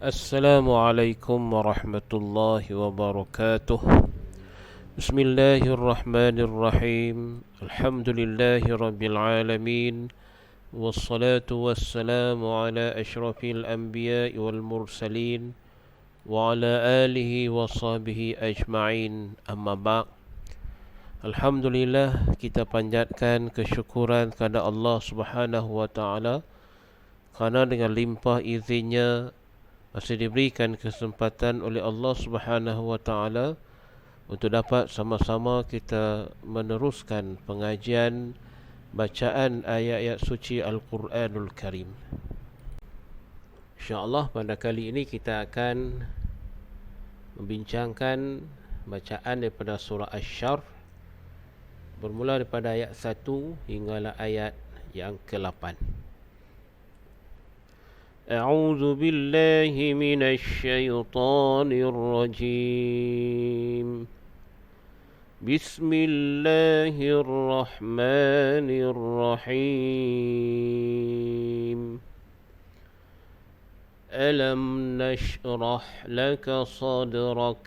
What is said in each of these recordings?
السلام عليكم ورحمة الله وبركاته. بسم الله الرحمن الرحيم. الحمد لله رب العالمين، والصلاة والسلام على أشرف الأنبياء والمرسلين وعلى آله وصحبه أجمعين. أما بعد. Alhamdulillah, kita panjatkan kesyukuran kepada Allah Subhanahu wa taala kerana dengan limpah izinnya masih diberikan kesempatan oleh Allah Subhanahu wa taala untuk dapat sama-sama kita meneruskan pengajian bacaan ayat-ayat suci Al-Quranul Karim. InsyaAllah pada kali ini kita akan membincangkan bacaan daripada surah Asy-Syarh, bermula daripada ayat 1 hinggalah ayat yang ke-8. أعوذ بالله من الشيطان الرجيم. بسم الله الرحمن الرحيم. ألم نشرح لك صدرك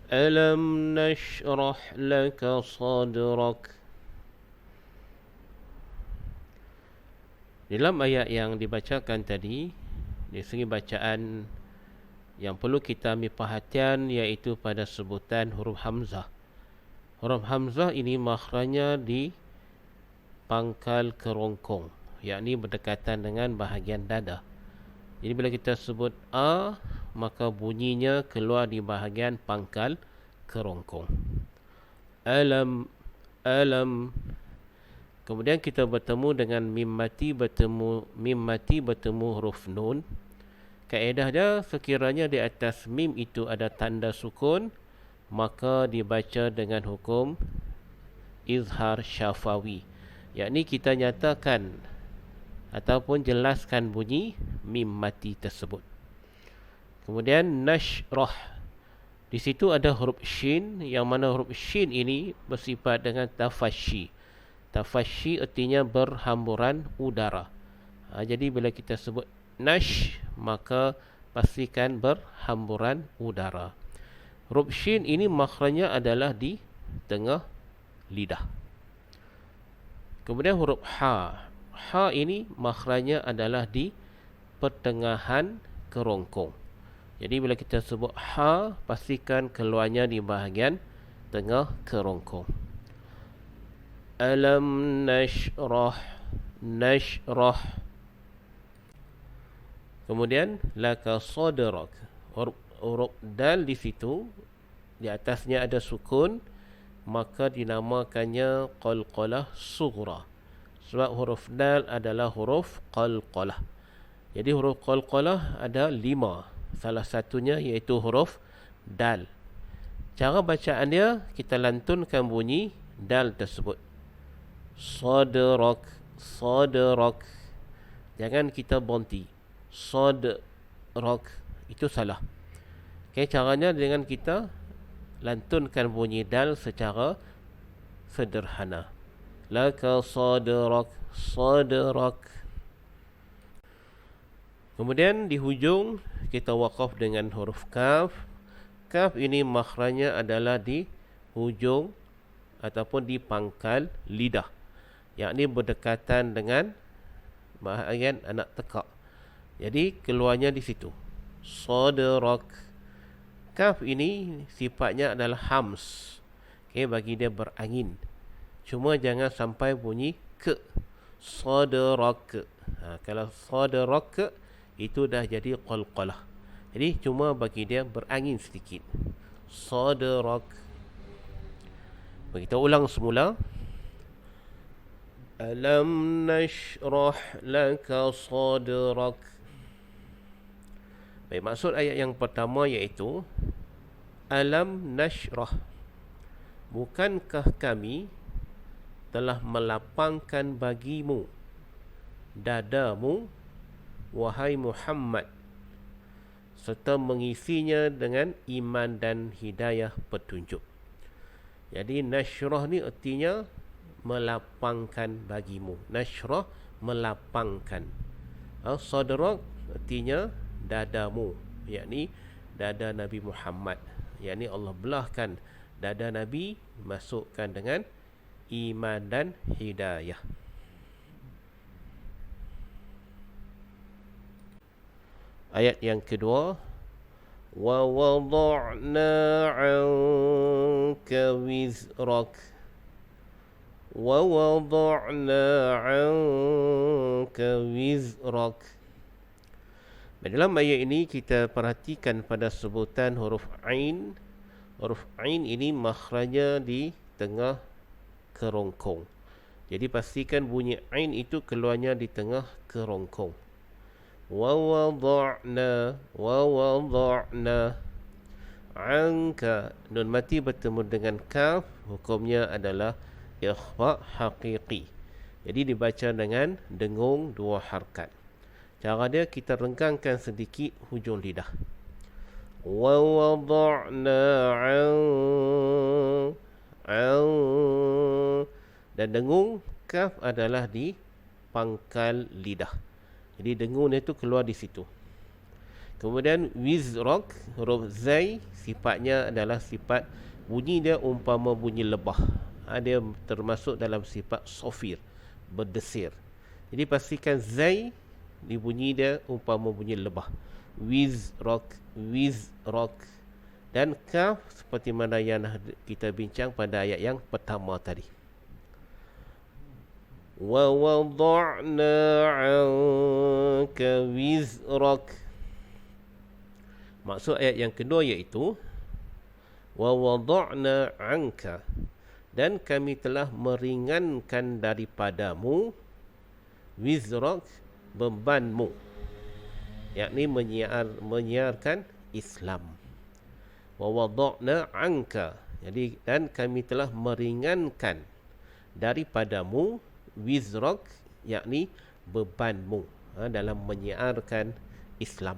ألم نشرح لك صدرك. Dalam ayat yang dibacakan tadi, dari segi bacaan yang perlu kita ambil perhatian iaitu pada sebutan huruf Hamzah. Huruf Hamzah ini makhrajnya di pangkal kerongkong, yakni berdekatan dengan bahagian dada. Jadi bila kita sebut A, maka bunyinya keluar di bahagian pangkal kerongkong. Alam, alam. Kemudian kita bertemu dengan mim mati bertemu huruf nun. Kaedah dia, sekiranya di atas mim itu ada tanda sukun, maka dibaca dengan hukum izhar syafawi, yakni kita nyatakan ataupun jelaskan bunyi mim mati tersebut. Kemudian nashrah, di situ ada huruf shin, yang mana huruf shin ini bersifat dengan tafashi. Tafashi artinya berhamburan udara. Jadi bila kita sebut nash, maka pastikan berhamburan udara. Huruf shin ini makhrajnya adalah di tengah lidah. Kemudian huruf ha. Ha ini makhrajnya adalah di pertengahan kerongkong. Jadi bila kita sebut ha, pastikan keluarnya di bahagian tengah kerongkong. Alam nashrah, nashrah. Kemudian laka sadrak. Huruf dal di situ, di atasnya ada sukun, maka dinamakannya qalqalah sughra. Sebab huruf dal adalah huruf qalqalah. Jadi huruf qalqalah ada 5. Salah satunya iaitu huruf dal. Cara bacaan dia, kita lantunkan bunyi dal tersebut. Sadrak, sadrak. Jangan kita berhenti. Sadrak, itu salah. Caranya dengan kita lantunkan bunyi dal secara sederhana. Laka sadrak, sadrak. Kemudian di hujung kita waqaf dengan huruf kaf. Kaf ini makhrajnya adalah di hujung ataupun di pangkal lidah, yakni berdekatan dengan bahagian anak tekak. Jadi keluarnya di situ. Sadrak. Kaf ini sifatnya adalah hams. Bagi dia berangin. Cuma jangan sampai bunyi ke. Sadrak. Kalau sadrak itu dah jadi qalqalah. Jadi cuma bagi dia berangin sedikit. Sadrak. Kita ulang semula. Alam nashrah laka sadrak. Baik, maksud ayat yang pertama iaitu alam nashrah, bukankah kami telah melapangkan bagimu dadamu, wahai Muhammad, serta mengisinya dengan iman dan hidayah petunjuk. Jadi nashrah ni artinya melapangkan bagimu. Nashrah, melapangkan. Sadrak artinya dadamu, yakni dada Nabi Muhammad, yakni Allah belahkan dada Nabi, masukkan dengan iman dan hidayah. Ayat yang kedua, wa wada'na 'anka wizrak, wa wada'na 'anka wizrak. Dalam ayat ini kita perhatikan pada sebutan huruf Ain. Huruf Ain ini makhrajnya di tengah kerongkong. Jadi pastikan bunyi Ain itu keluarnya di tengah kerongkong. Wa wada'na, wa wada'na 'anka. Nun mati bertemu dengan kaf, hukumnya adalah ikhfa haqiqi. Jadi dibaca dengan dengung dua harkat. Cara dia kita renggangkan sedikit hujung lidah. Wa wada'na 'an, dan dengung kaf adalah di pangkal lidah. Jadi dengung itu keluar di situ. Kemudian wizrak, huruf zai, sifatnya adalah sifat bunyi dia umpama bunyi lebah. Dia termasuk dalam sifat sofir, berdesir. Jadi pastikan zai dibunyi dia umpama bunyi lebah. Wizrak, wizrak. Dan kaf seperti mana yang kita bincang pada ayat yang pertama tadi. Wa wada'na 'anka wizrak. Maksud ayat yang kedua iaitu wa wada'na 'anka, dan kami telah meringankan daripadamu wizrak, bebanmu, yakni menyiarkan Islam. Wa wada'na 'anka, jadi dan kami telah meringankan daripadamu wizrak, yakni bebanmu dalam menyiarkan Islam.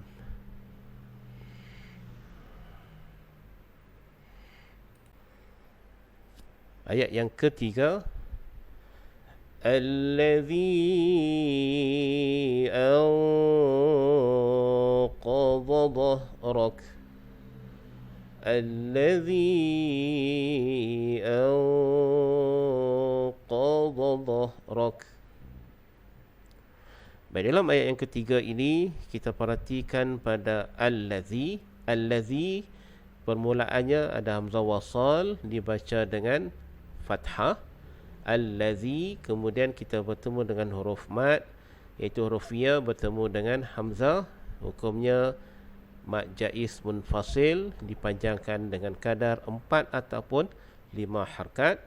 Ayat yang ketiga, allazi anqadha dhahrak, allazi anqadha dhahrak. Baik, dalam ayat yang ketiga ini kita perhatikan pada allazi. Allazi permulaannya ada hamzah wasal, dibaca dengan fathah. Allazi, kemudian kita bertemu dengan huruf mad, iaitu huruf ya bertemu dengan hamzah, hukumnya mad jaiz munfasil, dipanjangkan dengan kadar 4 ataupun 5 harkat.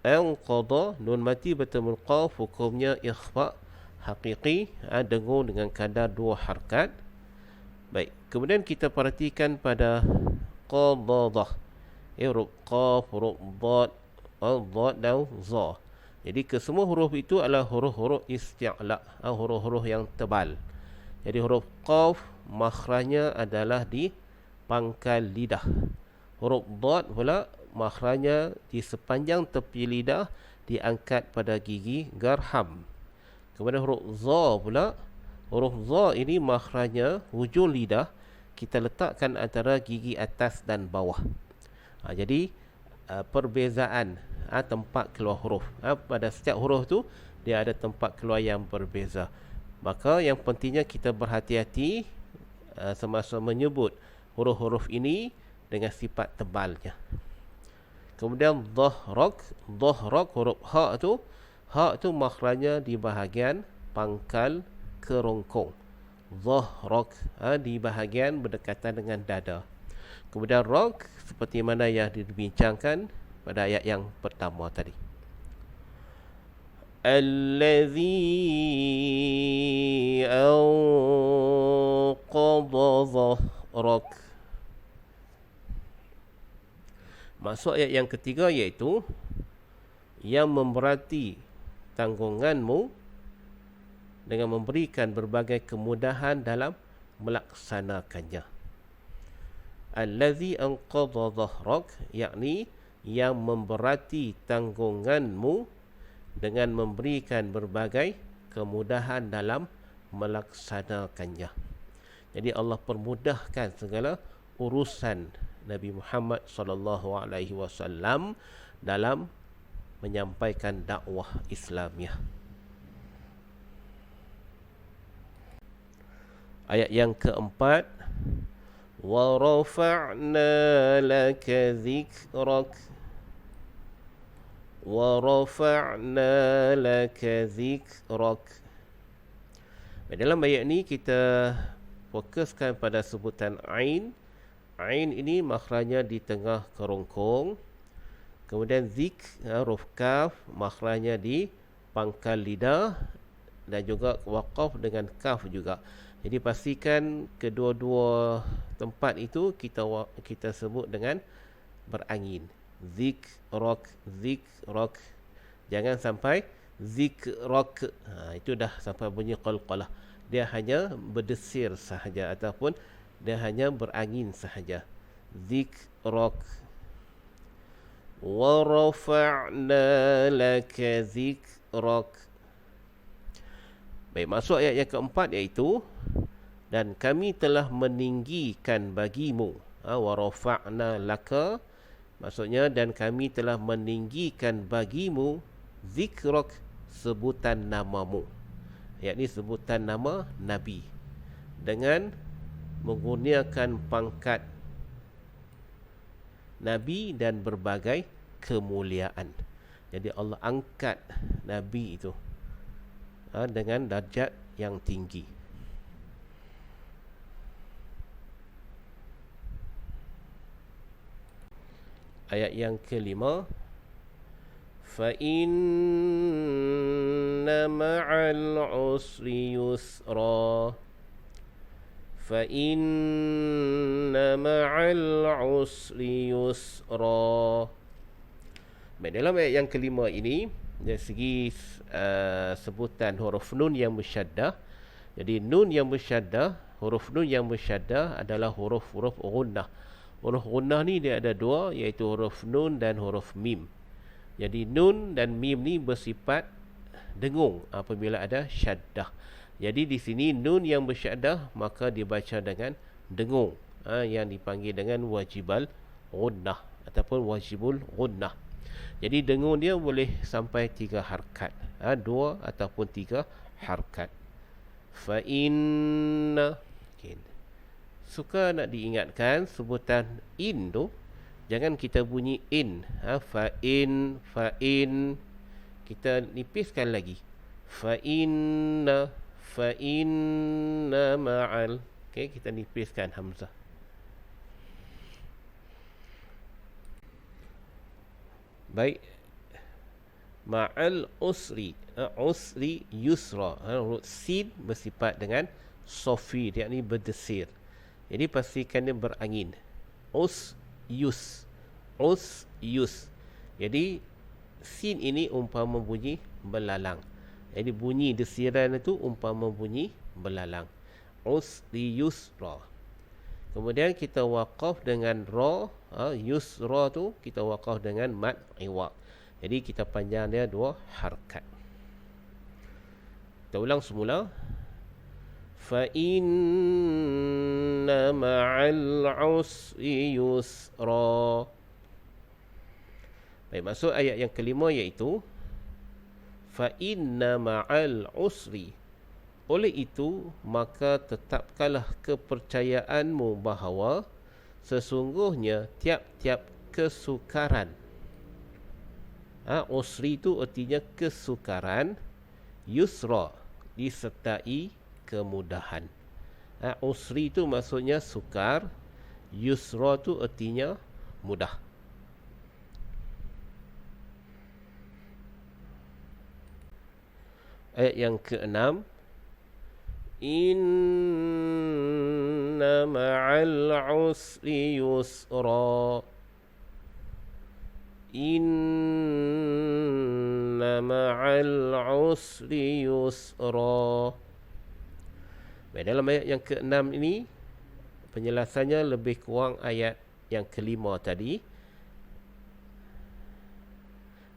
Anqadha, nun mati bertemu qaf, hukumnya ikhfa haqiqi, dengung dengan kadar 2 harkat. Baik, kemudian kita perhatikan pada qadadah, huruf qaf, huruf dad, dad dan za. Jadi kesemua huruf itu adalah huruf-huruf isti'la, huruf-huruf yang tebal. Jadi huruf qaf makhrajnya adalah di pangkal lidah. Huruf dad pula makhrajnya di sepanjang tepi lidah, diangkat pada gigi garham. Kemudian huruf za pula, huruf za ini makhrajnya hujung lidah kita letakkan antara gigi atas dan bawah. Jadi perbezaan tempat keluar huruf. Pada setiap huruf tu dia ada tempat keluar yang berbeza. Maka yang pentingnya kita berhati-hati semasa menyebut huruf-huruf ini dengan sifat tebalnya. Kemudian dhahrak, dhahrak huruf ha tu makhrajnya di bahagian pangkal kerongkong. Dhahrak di bahagian berdekatan dengan dada. Kemudian rak seperti mana yang dibincangkan pada ayat yang pertama tadi. Allazi anqadha dhahrak. Maksud ayat yang ketiga iaitu yang memberati tanggunganmu dengan memberikan berbagai kemudahan dalam melaksanakannya. Allazi anqadha dhahrak, yakni yang memberati tanggunganmu dengan memberikan berbagai kemudahan dalam melaksanakannya. Jadi Allah permudahkan segala urusan Nabi Muhammad sallallahu alaihi wasallam dalam menyampaikan dakwah Islamiah. Ayat yang keempat, wa rafa'na laka dzikrak, wa rafa'na laka dzikrak. Dalam ayat ini kita fokuskan pada sebutan ain. Ain ini makhrajnya di tengah kerongkong. Kemudian zik, huruf kaf, makhrajnya di pangkal lidah, dan juga waqaf dengan kaf juga. Jadi pastikan kedua-dua tempat itu kita sebut dengan berangin. Zik, rok, jangan sampai zik, rok. Itu dah sampai bunyi qalqalah. Dia hanya berdesir sahaja ataupun dia hanya berangin sahaja. Zik, rok. Wa rafa'na laka dzikrak. Baik, masuk ayat yang keempat, iaitu dan kami telah meninggikan bagimu. Wa rafa'na laka, maksudnya dan kami telah meninggikan bagimu dzikrak, sebutan namamu, yakni sebutan nama Nabi, dengan menggunakan pangkat Nabi dan berbagai kemuliaan. Jadi Allah angkat Nabi itu dengan darjat yang tinggi. Ayat yang kelima, fa inna ma'al usri yusra, fa inna ma'al usri yusra. Baik, dalam ayat yang kelima ini dari segi sebutan huruf nun yang musyaddah. Jadi nun yang musyaddah, huruf nun yang musyaddah adalah huruf-huruf gunnah. Huruf gunnah ni dia ada dua, iaitu huruf nun dan huruf mim. Jadi nun dan mim ni bersifat dengung apabila ada syaddah. Jadi di sini nun yang bersyaddah maka dibaca dengan dengung, yang dipanggil dengan wajibal gunnah ataupun wajibul gunnah. Jadi dengung dia boleh sampai 3 harkat, 2 ataupun 3 harkat. Fa inna, suka nak diingatkan sebutan in tu jangan kita bunyi in. Fa in, kita nipiskan lagi. Fa inna ma'al. Kita nipiskan hamzah. Baik, ma'al usri, usri yusra. Huruf sin bersifat dengan sofi, yakni berdesir. Jadi pastikan dia berangin. Yus. Jadi sin ini umpama bunyi belalang. Jadi bunyi desiran itu umpama bunyi belalang. Usri yusra. Kemudian kita waqaf dengan ra, yusra tu kita waqaf dengan mad iwaq. Jadi kita panjang dia 2 harkat. Kita ulang semula. Fa inna ma'al usri yusra. Baik, masuk ayat yang kelima, iaitu fa inna ma'al usri. Oleh itu, maka tetapkanlah kepercayaanmu bahawa sesungguhnya tiap-tiap kesukaran. Usri itu artinya kesukaran. Yusra, disertai kemudahan. Usri itu maksudnya sukar. Yusra itu artinya mudah. Ayat yang ke-6, inna ma'al usri yusra. Inna ma'al usri yusra. Baik, dalam ayat yang ke-6 ini penjelasannya lebih kurang ayat yang kelima tadi.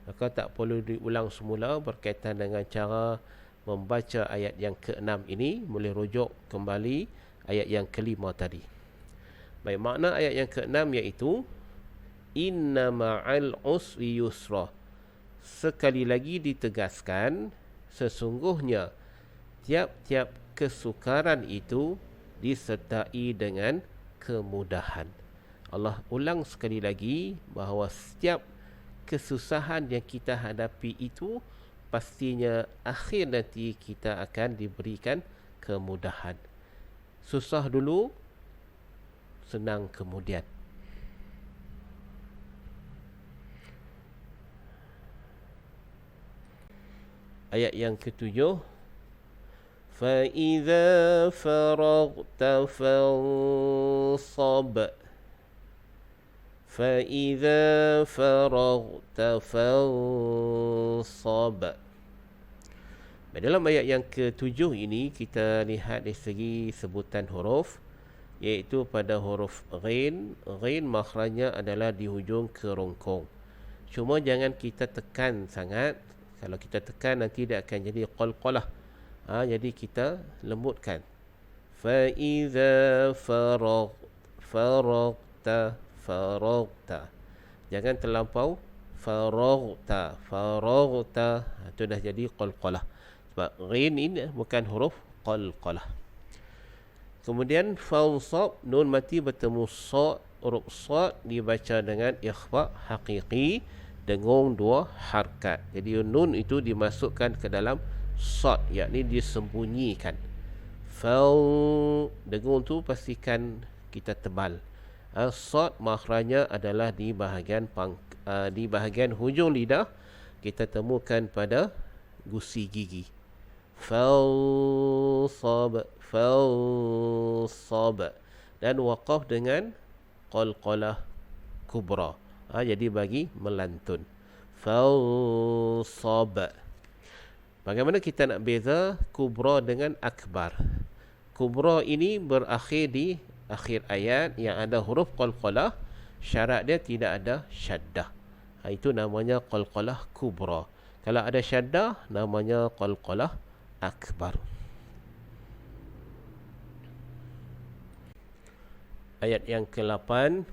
Maka tak perlu diulang semula berkaitan dengan cara membaca ayat yang ke-6 ini, boleh rujuk kembali ayat yang ke-5 tadi. Baik, makna ayat yang ke-6 iaitu inna ma'al usri yusra. Sekali lagi ditegaskan, sesungguhnya tiap-tiap kesukaran itu disertai dengan kemudahan. Allah ulang sekali lagi bahawa setiap kesusahan yang kita hadapi itu pastinya akhir nanti kita akan diberikan kemudahan. Susah dulu, senang kemudian. Ayat yang ke-7, فَإِذَا فَرَغْتَ فَانصَبْ فَإِذَا فَرَغْتَ فَانصَبْ. Dalam ayat yang ke-7 ini kita lihat dari segi sebutan huruf, iaitu pada huruf ghin. Ghin makhrajnya adalah di hujung kerongkong. Cuma jangan kita tekan sangat. Kalau kita tekan nanti dia akan jadi qalqalah. Jadi kita lembutkan. فَإِذَا فَرَغْتَ. Jangan terlampau فَرَغْتَ. Itu dah jadi qalqalah. Sebab ghin ini bukan huruf qalqalah. Kemudian fansab, nun mati bertemu sad, huruf sad dibaca dengan ikhfa haqiqi dengung dua harkat. Jadi nun itu dimasukkan ke dalam sad, yakni disembunyikan. Dengung tu pastikan kita tebal. Sad makhrajnya adalah di bahagian hujung lidah, kita temukan pada gusi gigi. Fansab dan waqaf dengan qalqalah kubra. Jadi bagi melantun. Fansab. Bagaimana kita nak beza kubra dengan akbar? Kubra ini berakhir di akhir ayat yang ada huruf qalqalah, syarat dia tidak ada syaddah. Itu namanya qalqalah kubra. Kalau ada syaddah, namanya qalqalah akbar. Ayat yang ke-8,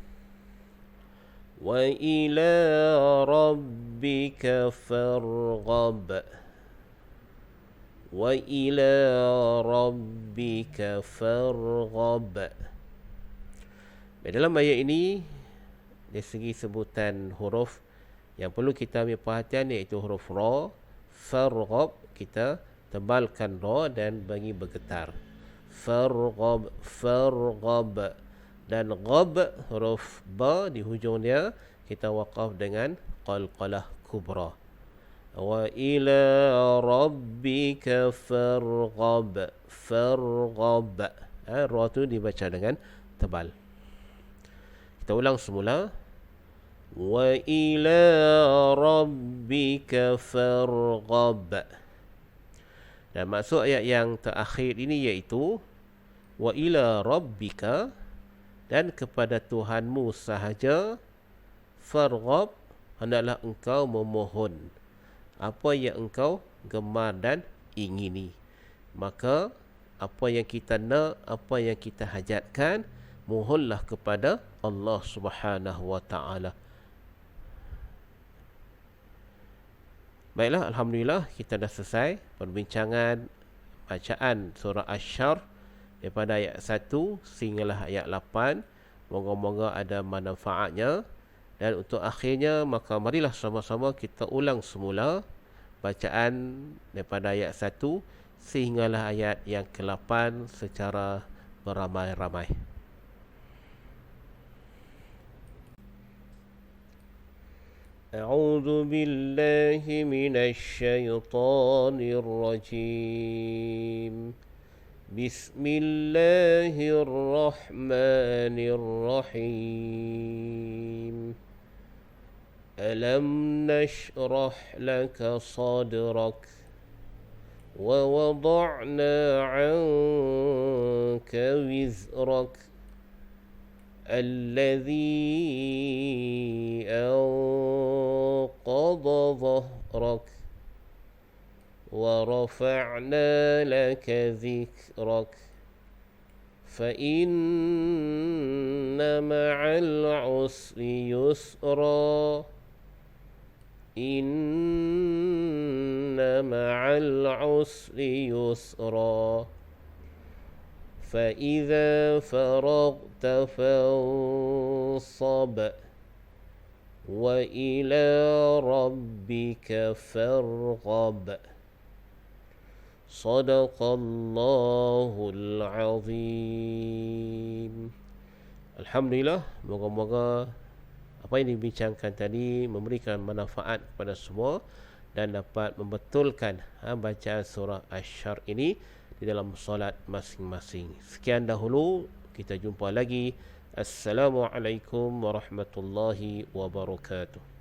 wa ila rabbika farghab. Wa ila rabbika farghab. Dalam ayat ini, dari segi sebutan huruf yang perlu kita ambil perhatian iaitu huruf ra. Farghab, kita tebalkan ra dan bagi bergetar. Farghab. Dan ghab, huruf ba di hujung dia, kita waqaf dengan qalqalah kubra. Wa ila rabbika farghab. Ra tu dibaca dengan tebal. Kita ulang semula. Wa ila rabbika farghab. Dan maksud ayat yang terakhir ini iaitu wa ila rabbika, dan kepada Tuhanmu sahaja, farghab, hendaklah engkau memohon apa yang engkau gemar dan ingini. Maka apa yang kita nak, apa yang kita hajatkan, mohonlah kepada Allah Subhanahu wa taala. Baiklah, alhamdulillah kita dah selesai perbincangan bacaan surah Asy-Syarh daripada ayat 1 sehinggalah ayat 8. Moga-moga ada manfaatnya. Dan untuk akhirnya, maka marilah sama-sama kita ulang semula bacaan daripada ayat 1 sehinggalah ayat yang ke-8 secara beramai-ramai. A'udzu billahi minasyaitonir rajim. Bismillahirrahmanirrahim. Alam nashrah laka sadrak wa wada'na 'anka wizrak alladhi anqadha dhahrak ورفعنا لك ذكرك فإن مع العسر يسرا إن مع العسر يسرا فإذا فرغت فانصب وإلى ربك فارغب صدق الله العظيم. Alhamdulillah, moga-moga apa yang dibincangkan tadi memberikan manfaat kepada semua dan dapat membetulkan bacaan surah Asy-Syarr ini di dalam solat masing-masing. Sekian dahulu, kita jumpa lagi. Assalamualaikum warahmatullahi wabarakatuh.